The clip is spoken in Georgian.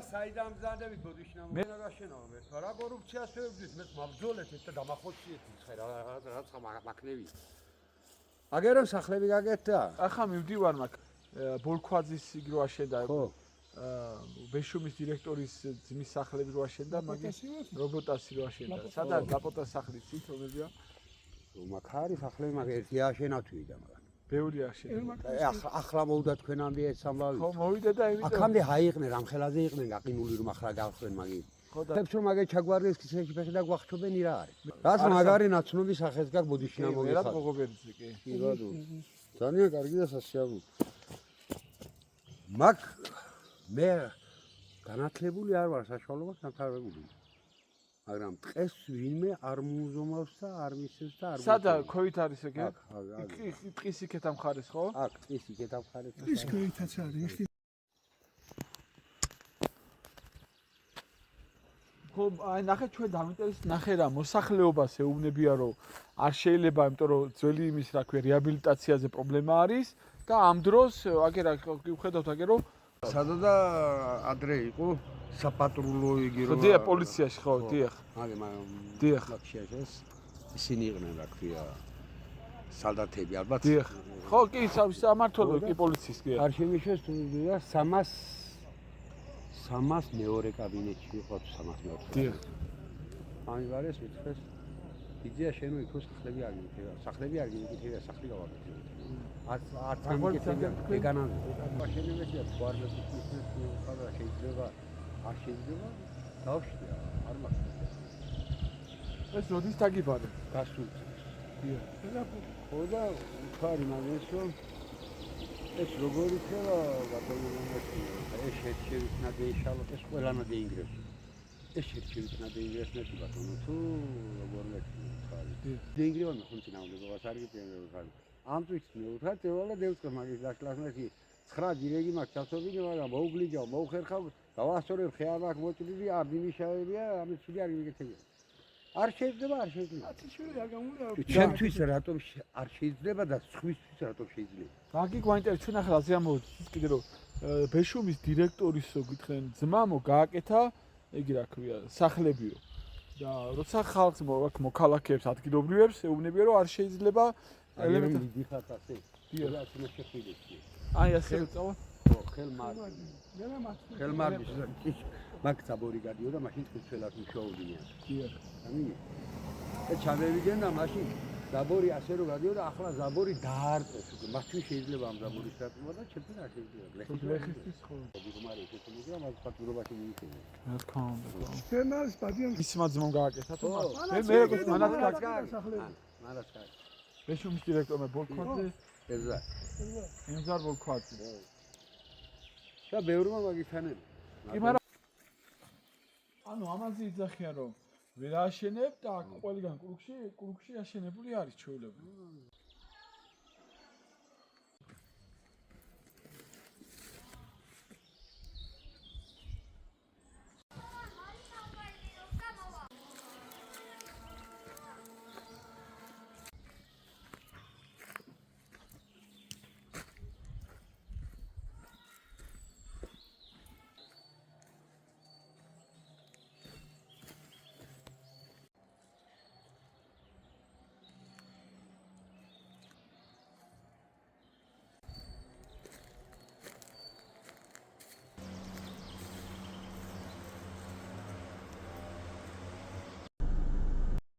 საიდან მზადებით ბოდიშნამ მე რა შენავ მე რა კორუფციას ვებდით მე მაბძოლეთ და დამახოციეთ ხე რა მაქნევი აგერო სახლები გაკეთდა ახლა მივდივარ მაგ ბოლქვაძის იგრო აშენდა ხო ბეშუმის დირექტორის ძმის სახლები რო აშენდა მაგის რობოტასი რო აშენდა სადაც დაპოტას სახლი ცით რომელია მაგარი სახლები მაგ ერთი აშენა თვიდა მაგრამ ბევრი აშენდა ახლა მოვიდა თქვენამდე ეს სამბავი ხო მოვიდა და იმიტომ აქამდე აიყნენ ამ ხელაზე იყვნენ გაყინული რომ ახლა გავხსენ მაგის ხებს რომ მაგე ჩაგვარდეს ქისეში ფეხი და გვახჩობენი რა არის რაც მაგარი ნაცნობი სახეს გაკ ბოდიშნა მოგიხარ რა მოგობერიძე კი კი ბადო ძალიან კარგი და სასიამოვნო მაგ მე განათლებული არ ვარ საშუალებას დამთავრებული მაგრამ დღეს ვინმე არ მუზომავს და არ მისცეს და არ სადა ქვით არის ეგ ტყის იქეთ ამ ხარეს ხო აქ ტყის იქეთ ამ ხარეს ტყის ქვეითაც არის ხო აი ნახე ჩვენ დავინტერესდა ნახე რა მოსახლეობას ეუბნებია რომ არ შეიძლება იმიტომ რომ ძველი იმის რა ქვია რეაბილიტაციაზე პრობლემა არის და ამ დროს აგერ ვხედავთ აგერ რომ სადოდა ადრე იყო საპატრულო იგი რომ დიახ პოლიციაში ხო დიახ დიახ ლაქშიაშეს ისინი იყვნენ რა ქვია სალდათები ალბათ დიახ ხო კი სამართლო კი პოლიციის კი არ შემიშეს თუ 300 მეორე კაბინეტში იყო 300 მეორე დიახ ამივარეს მithres იდეა შენო იქ სახლები არ გიქევა სახლები არ გიქევა სახლი გავაკეთე არც ამიკეთებია ეგანანზე მაშინებია გვარდებს ისმის ხადა შეიძლება არ შეიძლება დავშია არ მაქვს ეს როდის დაგიბარე გასულ დიახ ხო და ხარი მაგას რომ ეს როგორ იქნება ბატონო მომეცი ეს შეჩევინა დეიშალო ეს ყველანადი ინგრესი ეს შეჩევინა დეინგრესი ბატონო თუ როგორ მეცი ხარი დეინგრევა მე ხუნ წინააღმდეგობას არ გიწევენ ხარი ამ წუთს მე ვთქვა წევალა დევწყე მაგის დაშლასმეთი 9 დირეგი მაქვს ჩასობინე მაგრამ მოუგლიჯავ მოუხერხავ დავასწორებ ხეარ მაქვს მოჭრილი არ დინიშავებია ამის ცუდი არ მიგეცებია არ შეიძლება არ შეიძლება ათიშვილი არ გამოვიდა ჩემთვის რატომ არ შეიძლება და სხვისთვის რატომ შეიძლება მაგი გვაინტერესებს ჩვენ ახლა აზია მოვიდეთ კიდე რომ ბეშუმის დირექტორისო გითხენ ძმამო გააკეთა იგი რა ქვია სახლებიო და როცა ხალხს აქ მოქალაქეებს ადგილობრივებს ეუბნებია რომ არ შეიძლება ელემენტი მიდიხარ ასე დიახ ასე შეხვიდეთი აი ასე წავა ხო ხელმარგი მაგ საბორი გადიოდა მაშინ წუწელას მუშაობდიან დიახ ამი და ჩამევიდნენ და მაშინ საბორი ასე რომ გადიოდა ახლა საბორი დაარტყეს უკვე მაშინ შეიძლება ამ საბორის დაწვა და ჩემთვის არ შეიძლება ლეხისთვის ხო დიგმარი შეგვიძლია მაგ პატურობაში მიიქცევა რა თქმა უნდა ჩვენ არის ბადიან ისმა ძმამ გააკეთა თუ მე მანაც სახლები მანაც კარგი ბეშუმის დირექტორმა ბოლქვაძე ეზა ენზარ ბოლქვაძე და ბევრმა მაგითანები კი მაგრამ ანუ ამაზე იძახიან რომ ვერ აშენებ და ყველგან კრუგში აშენებული არის ჩვეულებრივ